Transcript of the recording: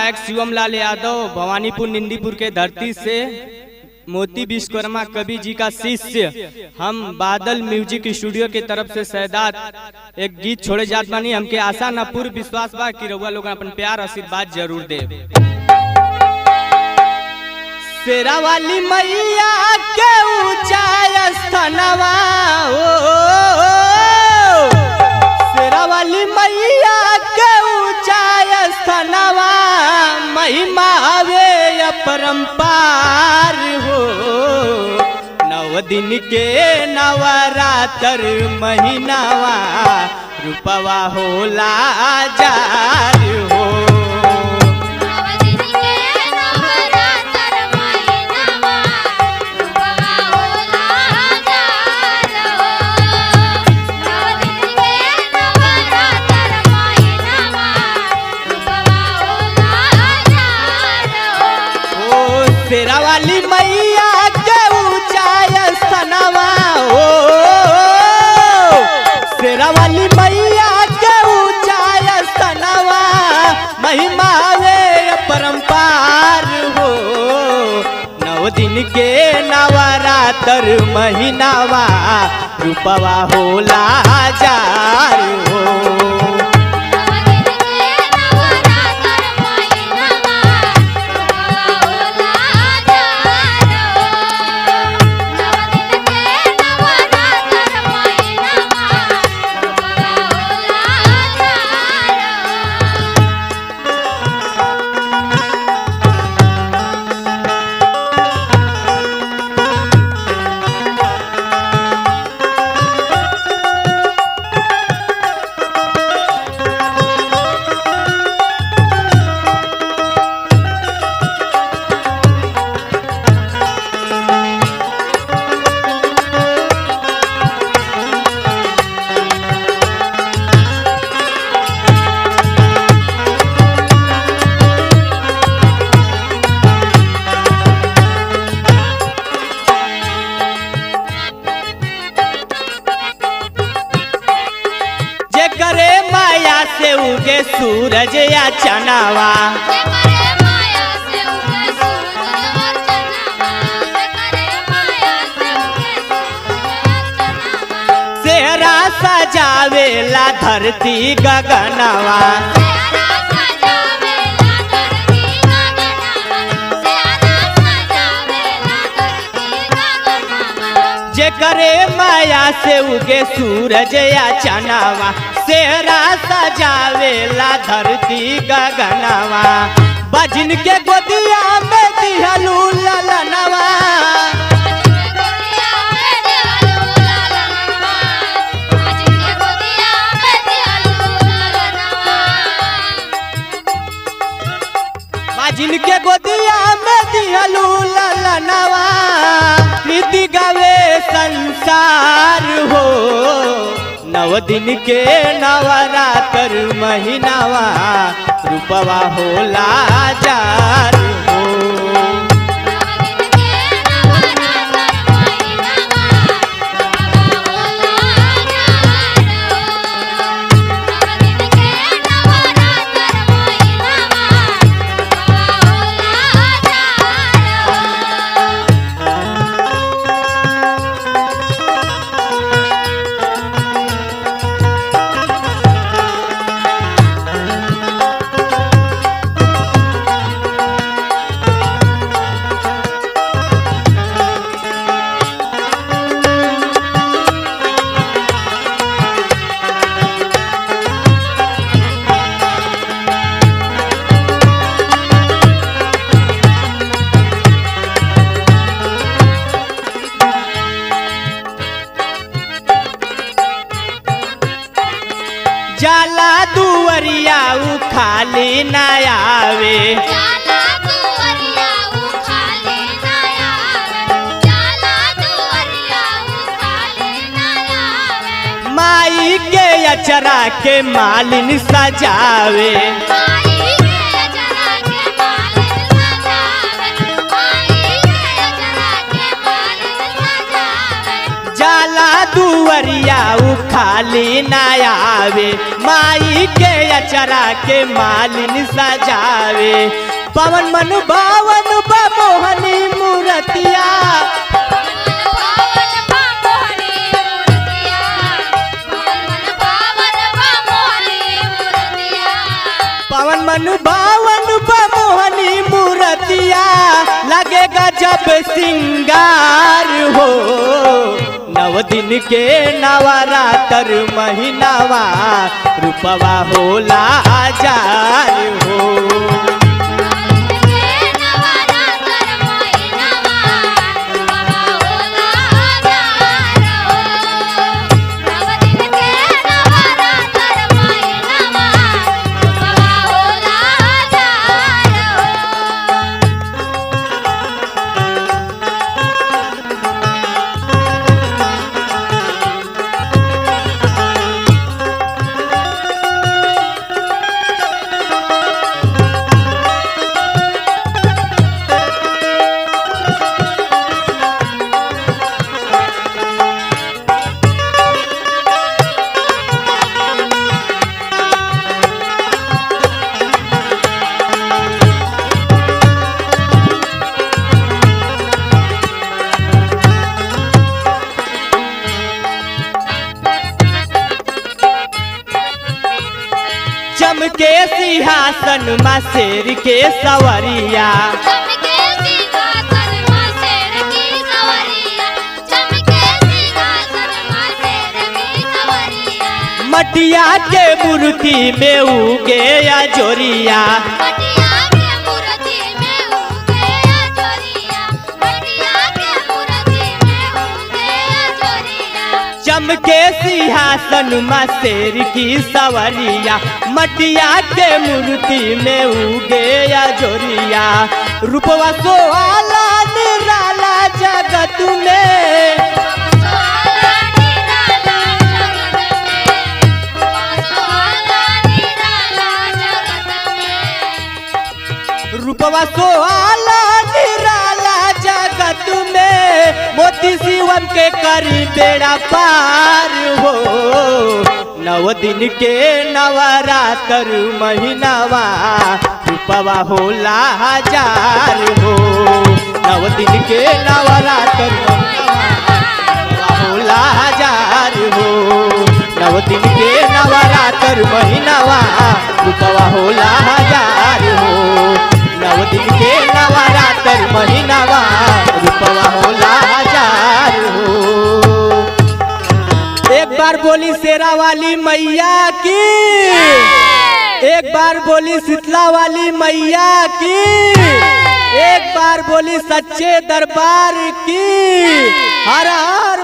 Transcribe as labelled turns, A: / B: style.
A: गायक शिवम लाल यादव भवानीपुर निंदीपुर के धरती से मोती विश्वकर्मा कवि जी का शिष्य हम बादल म्यूजिक स्टूडियो के तरफ से सैदात एक गीत छोड़े जात बानी। हमके आशा न पूर्ण विश्वास बा कि रउआ लोग अपन प्यार आशीर्वाद जरूर दे। शेरा वाली मैया के ऊंचा स्थानवा शेरा वाली मैया के ऊंचा स्थानवा महिमा वे अपरंपार हो। 9 दिन के नवरात्र महीनावा रूपवा होला जार हो। शेरा वाली मैया के ऊंचा स्थानवा हो शेरा वाली मैया के ऊंचा स्थानवा महिमा वे परंपार हो। 9 दिन के नवरात्र महीनावा रूपवा होला जार हो। करे माया से उगे सूरज या चनावा सेहरा सजावेला धरती गगनवा जे करे माया से उगे सूरज या चनावा सेहरा सजावेला धरती गगनवा बजन के गोदिया में दिहलू ललनवा बजन के गोदिया में दिहलू ललनवा प्रीति गावे संसार हो। 9 दिन के नवरात्र महीनावा रूपवा होला जार हो। जाला दुवरिया उ खाली न आवे माई के अचरा के मालिन सजावे जाला दुवरिया उ खाली न आवे माई के पचरा के मालिन सजावे। पवन मन भावन मोहनी मूर्तिया, पवन मन भावन मोहनी मूर्तिया, लगेगा जब सिंगार हो। नव दिन के नवरात्र महीनावा, रूपवा होला हजार हो। चमके सिंहासन माँ शेर के सवरिया, मटिया के मूर्ति में उगे अजोरिया। चमके सिंहासन माँ शेर की सवरिया, मटिया के मूर्ति में उगे अजोरिया। रूपवा सोहाला निराला जगत में, रूपवा सोहाला निराला जगत में। मोती शिवम के करी बेड़ा पार हो। नव दिन के नवरात्र महीनावा, रूपवा होला हजार हो। नव दिन के नवरात्र रूपवा होला हजार हो। नव दिन के नवरात्र महीनावा, रूपवा होला हजार हो। नव दिन के नवरात्र महीनावा, रूपवा होला हजार हो। एक बार बोली शेरा वाली मैया की, एक बार बोली शीतला वाली मैया की, एक बार बोली सच्चे दरबार की। हर हर